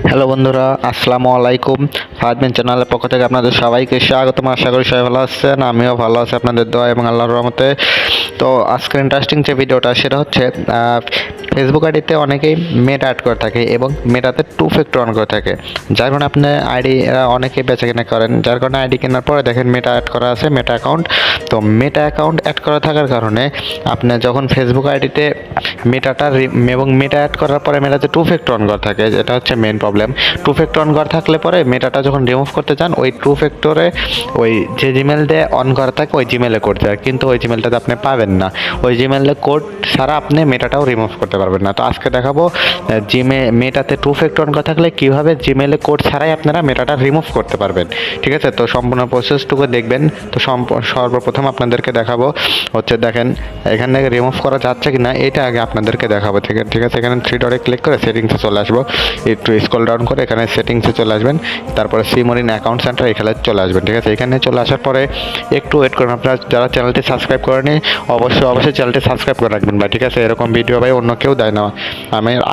Hello বন্ধুরা, আসসালামু আলাইকুম। ফাহাদবিন চ্যানেলের পক্ষ থেকে আপনাদের সবাইকে স্বাগতম। আশা করি সবাই ভালো আছেন, আমিও ভালো আছি আপনাদের দোয়া এবং আল্লাহর রহমতে। তো আজকের ইন্টারেস্টিং যে ভিডিওটা সেটা হচ্ছে ফেসবুক আইডিতে অনেকেই মেটা অ্যাড করে থাকে এবং মেটাতে টু ফ্যাক্টর অন করে থাকে, যার কারণে আপনি আইডি অনেকেই বেচা কেনা করেন, যার কারণে আইডি কেনার পরে দেখেন মেটা অ্যাড করা আছে, মেটা অ্যাকাউন্ট। তো মেটা অ্যাকাউন্ট অ্যাড করা থাকার কারণে আপনি যখন ফেসবুক আইডিতে মেটাটা এবং মেটা অ্যাড করার পরে মেটাতে টু ফ্যাক্টর অন করা থাকে, যেটা হচ্ছে main problem. Two factor on করা থাকলে পরে মেটাটা যখন রিমুভ করতে চান, ওই টু ফ্যাক্টরে ওই যে জিমেল দিয়ে অন করা থাকে ওই জিমেলে করতে হয়, কিন্তু ওই জিমেলটাতে আপনি পাবেন না। ওই জিমেলে কোড ছাড়া আপনি মেটাটাও রিমুভ করতে পারবেন না। তো আজকে দেখাবো মেটাতে টু ফ্যাক্টর অন করা থাকলে কীভাবে জিমেলে কোড ছাড়াই আপনারা মেটাটা রিমুভ করতে পারবেন। ঠিক আছে, তো সম্পূর্ণ প্রসেসটুকু দেখবেন। তো সর্বপ্রথম আপনাদেরকে দেখাবো হচ্ছে, দেখেন এখান থেকে রিমুভ করা যাচ্ছে কি না এটা আগে আপনাদেরকে দেখাবো। ঠিক আছে, এখানে থ্রি ডটে ক্লিক করে সেটিংসে চলে আসবো, একটু স্ক্রল ডাউন করে এখানে সেটিংসে চলে আসবেন, তারপরে সিমরিন অ্যাকাউন্ট সেন্টার এখানে চলে আসবেন। ঠিক আছে, এখানে চলে আসার পরে একটু ওয়েট করুন। আপনারা যারা চ্যানেলটি সাবস্ক্রাইব করেনি অবশ্যই চ্যানেলটি সাবস্ক্রাইব করে রাখবেন ভাই। ঠিক আছে, এরকম ভিডিও ভাই অন্য কেউ দেয় না।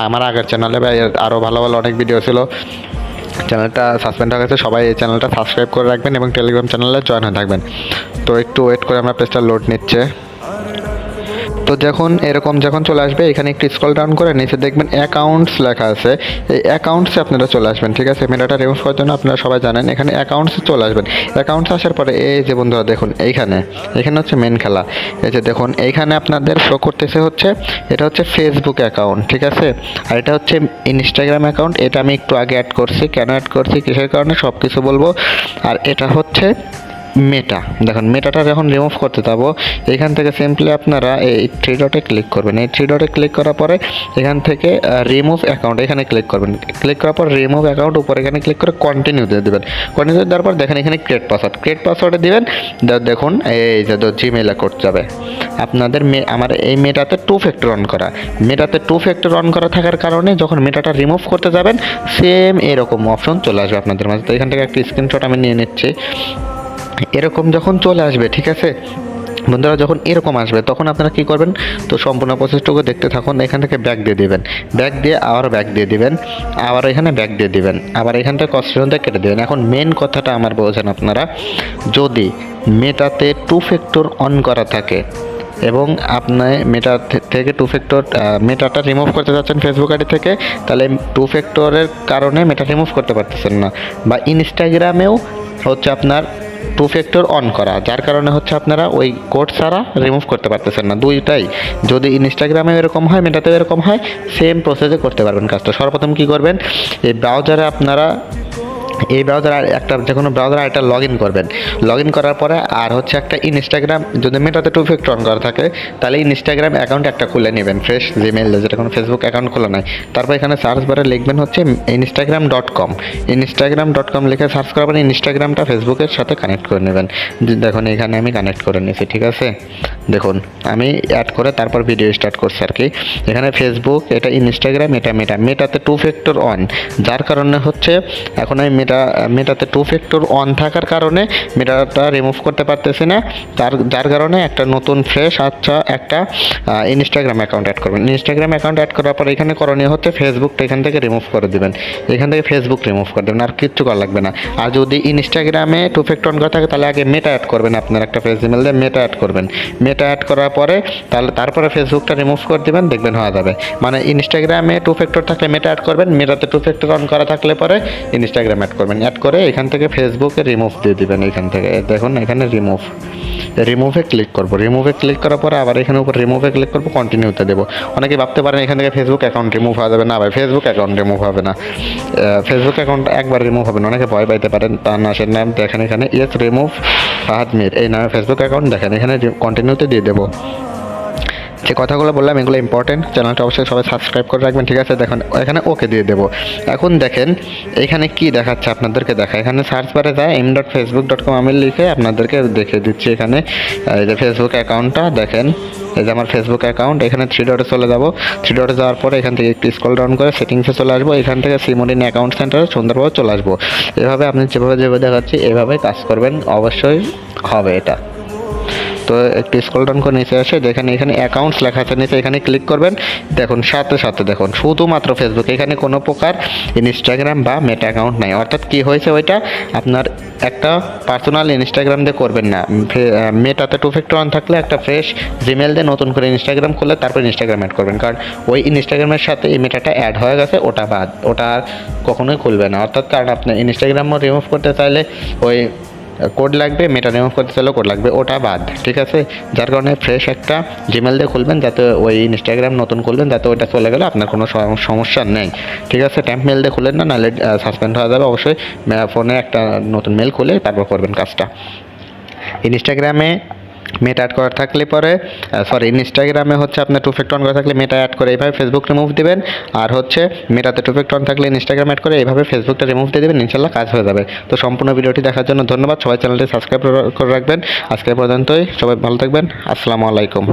আমার আগের চ্যানেলে ভাই আরও ভালো ভালো অনেক ভিডিও ছিল, চ্যানেলটা সাসপেন্ড হয়ে গেছে। সবাই এই চ্যানেলটা সাবস্ক্রাইব করে রাখবেন এবং টেলিগ্রাম চ্যানেলে জয়েন হয়ে থাকবেন। তো একটু ওয়েট করে আমরা পেজটা লোড নিচ্ছে। তো যখন চলে আসবে, এখানে একটু স্ক্রল ডাউন করে নিচে দেখবেন অ্যাকাউন্টস লেখা আছে। এই অ্যাকাউন্টসে আপনারা চলে আসবেন। ঠিক আছে, মেটাটা রিমুভ করার জন্য আপনারা সবাই জানেন এখানে অ্যাকাউন্টসে চলে আসবেন। অ্যাকাউন্টস আসার পরে এই যে বন্ধুরা দেখুন, এইখানে হচ্ছে মেন খেলা। এই যে দেখুন, এইখানে আপনাদের শো করতেছে হচ্ছে এটা হচ্ছে ফেসবুক অ্যাকাউন্ট। ঠিক আছে, আর এটা হচ্ছে ইনস্টাগ্রাম অ্যাকাউন্ট। এটা আমি একটু আগে অ্যাড করছি, কেন অ্যাড করছি, কিসের কারণে, সব কিছু বলবো। আর এটা হচ্ছে মেটা। দেখুন, মেটাটা যখন রিমুভ করতে যাবো, এখান থেকে সিম্পলি আপনারা এই থ্রি ডটে ক্লিক করবেন। এই থ্রি ডটে ক্লিক করার পরে এখান থেকে রিমুভ অ্যাকাউন্ট এখানে ক্লিক করবেন। ক্লিক করার পর রিমুভ অ্যাকাউন্ট উপর এখানে ক্লিক করে কন্টিনিউ দিয়ে দেবেন। কন্টিনিউ দেওয়ার পর দেখেন এখানে ক্রিয়েট পাসওয়ার্ডে দিবেন। দেখুন এই যে জিমেল অ্যাকাউন্ট যাবে আপনাদের। আমার এই মেটাতে টু ফ্যাক্টর অন করা, মেটাতে টু ফ্যাক্টর অন করা থাকার কারণে যখন মেটাটা রিমুভ করতে যাবেন সেম এরকম অপশন চলে আসবে আপনাদের মাঝে। তো এখান থেকে একটা স্ক্রিনশট আমি নিয়ে নিচ্ছি। এরকম যখন চলে আসবে, ঠিক আছে বন্ধুরা, যখন এরকম আসবে তখন আপনারা কী করবেন, তো সম্পূর্ণ প্রসেসটুকু দেখতে থাকুন। এখান থেকে ব্যাক দিয়ে দিবেন, ব্যাক দিয়ে আবার ব্যাক দিয়ে দিবেন, আবার এখানে ব্যাক দিয়ে দিবেন, আবার এখান থেকে কনস্টিটিউশন থেকে কেটে দেবেন। এখন মেন কথাটা আমার বলছেন, আপনারা যদি মেটাতে টু ফ্যাক্টর অন করা থাকে এবং আপনি মেটা থেকে টু ফ্যাক্টর মেটাটা রিমুভ করতে যাচ্ছেন ফেসবুক আইডি থেকে, তাহলে টু ফ্যাক্টরের কারণে মেটা রিমুভ করতে পারতেছেন না, বা ইনস্টাগ্রামেও হচ্ছে আপনার টু ফ্যাক্টর অন করা, যার কারণে হচ্ছে আপনারা ওই কোড ছাড়া রিমুভ করতে পারতেছেন না। দুইটাই যদি ইনস্টাগ্রামেও এরকম হয়, মেটাতেও এরকম হয়, সেম প্রসেসে করতে পারবেন কাজটা। সর্বপ্রথম কী করবেন, এই ব্রাউজারে আপনারা এই ব্রাউজার একটা যে কোনো ব্রাউজার এটা লগ ইন করবেন। লগ ইন করার পরে আর হচ্ছে একটা ইনস্টাগ্রাম, যদি মেটাতে টু ফ্যাক্টর অন করা থাকে তাহলে ইনস্টাগ্রাম অ্যাকাউন্ট একটা খুলে নেবেন, ফ্রেশ জিমেল, যেটা কোনো ফেসবুক অ্যাকাউন্ট খোলা নাই। তারপর এখানে সার্চ বারে লিখবেন হচ্ছে instagram.com লিখে সার্চ করার পরে ইনস্টাগ্রামটা ফেসবুকের সাথে কানেক্ট করে নেবেন। দেখুন এখানে আমি কানেক্ট করে নিয়েছি। ঠিক আছে, দেখুন আমি অ্যাড করে তারপর ভিডিও স্টার্ট করছি আর কি। এখানে ফেসবুক, এটা ইনস্টাগ্রাম, এটা মেটাতে টু ফ্যাক্টর অন, যার কারণে হচ্ছে এখন আমি মেটাতে টু ফ্যাক্টর অন থাকার কারণে মেটাটা রিমুভ করতে পারতেছি না। যার কারণে একটা নতুন ফ্রেশ একটা ইনস্টাগ্রাম অ্যাকাউন্ট অ্যাড করবেন। ইনস্টাগ্রাম অ্যাকাউন্ট অ্যাড করার পর এখানে করণীয় হচ্ছে ফেসবুকটা এখান থেকে রিমুভ করে দেবেন। এখান থেকে ফেসবুক রিমুভ করে দেবেন, আর কিচ্ছু করা লাগবে না। আর যদি ইনস্টাগ্রামে টু ফ্যাক্টর অন করা থাকে তাহলে আগে মেটা অ্যাড করবেন, আপনার একটা ফেস ইমেল দিয়ে মেটা অ্যাড করবেন। মেটা অ্যাড করার পরে তারপরে ফেসবুকটা রিমুভ করে দেবেন, দেখবেন হয়ে যাবে। মানে ইনস্টাগ্রামে টু ফ্যাক্টর থাকলে মেটা অ্যাড করবেন, মেটাতে টু ফ্যাক্টর অন করা থাকলে পরে ইনস্টাগ্রাম অ্যাড করবেন। অ্যাড করে এখান থেকে ফেসবুকে রিমুভ দিয়ে দিবেন। এখান থেকে দেখুন এখানে রিমুভে ক্লিক করব। রিমুভে ক্লিক করার পরে আবার এখানে উপর রিমুভে ক্লিক করব, কন্টিনিউতে দেবো। অনেকে ভাবতে পারেন এখান থেকে ফেসবুক অ্যাকাউন্ট রিমুভ হয়ে যাবে। না ভাই, ফেসবুক অ্যাকাউন্ট রিমুভ হবে না। ফেসবুক অ্যাকাউন্ট একবার রিমুভ হবে না, অনেকে ভয় পাইতে পারেন। তার নামের নাম দেখেন এখানে, ইয়েস রিমুভ ফাহাদ মির, এই নামে ফেসবুক অ্যাকাউন্ট দেখেন, এখানে কন্টিনিউতে দিয়ে দেবো। যে কথাগুলো বললাম এগুলো ইম্পর্টেন্ট, চ্যানেলটা অবশ্যই সবাই সাবস্ক্রাইব করে রাখবেন। ঠিক আছে, দেখুন এখানে ওকে দিয়ে দেবো। এখন দেখেন এখানে কি দেখাচ্ছে, আপনাদেরকে দেখা, এখানে সার্চ বারে যায় m.facebook.com আমি লিখে আপনাদেরকে দেখে দিচ্ছি। এখানে এই যে ফেসবুক অ্যাকাউন্টটা দেখেন, এই যে আমার ফেসবুক অ্যাকাউন্ট। এখানে থ্রি ডটে চলে যাবো। থ্রি ডটে যাওয়ার পরে এখান থেকে একটু স্ক্রল ডাউন করে সেটিংসে চলে আসবো। এখান থেকে সিমরিন অ্যাকাউন্ট সেন্টারে সুন্দরভাবে চলে আসবো। এভাবে আপনি যেভাবে দেখাচ্ছি এভাবে কাজ করবেন, অবশ্যই হবে এটা। তো একটু স্ক্রল ডাউন করে নিচে আসে যেখানে এখানে অ্যাকাউন্টস লেখা আছে নিচে এখানে ক্লিক করবেন। দেখুন সাথে সাথে দেখুন শুধুমাত্র ফেসবুক, এখানে কোনো প্রকার ইনস্টাগ্রাম বা মেটা অ্যাকাউন্ট নাই। অর্থাৎ কি হয়েছে ওইটা আপনার একটা পার্সোনাল ইনস্টাগ্রাম দিয়ে করবেন না, মেটাতে টু ফ্যাক্টর অন থাকলে একটা ফ্রেশ জিমেল দিয়ে নতুন করে ইনস্টাগ্রাম খুলে তারপর ইনস্টাগ্রাম অ্যাড করবেন, কারণ ওই ইনস্টাগ্রামের সাথে এই মেটাটা অ্যাড হয়ে গেছে, ওটা বাদ, ওটা আর কখনোই খুলবে না। অর্থাৎ কারণ আপনি ইনস্টাগ্রামও রিমুভ করতে চাইলে ওই কোড লাগবে, মেটা রিমুভ করতে চাইলেও কোড লাগবে, ওটা বাদ, ঠিক আছে। যার কারণে ফ্রেশ একটা জিমেল দিয়ে খুলবেন, যাতে ওই ইনস্টাগ্রাম নতুন খুলবেন যাতে ওইটা চলে গেলে আপনার কোনো সমস্যা নেই, ঠিক আছে। ট্যাম্প মেল দিয়ে খুলেন না, নাহলে সাসপেন্ড হয়ে যাবে। অবশ্যই ফোনে একটা নতুন মেল খুলে তারপর করবেন কাজটা। ইনস্টাগ্রামে মেটা অ্যাড করা থাকলে পরে ইনস্টাগ্রামে হচ্ছে আপনার টু ফ্যাক্টর অন করা থাকলে মেটা অ্যাড করে এইভাবে ফেসবুক রিমুভ দিবেন, আর হচ্ছে মেটাতে টু ফ্যাক্টর অন থাকলে ইনস্টাগ্রাম অ্যাড করে এইভাবে ফেসবুকটা রিমুভ দিয়ে দেবেন, ইনশাল্লাহ কাজ হয়ে যাবে। তো সম্পূর্ণ ভিডিওটি দেখার জন্য ধন্যবাদ। সবাই চ্যানেলটি সাবস্ক্রাইব করে রাখবেন। আজকে পর্যন্তই, সবাই ভালো থাকবেন। আসসালামু আলাইকুম।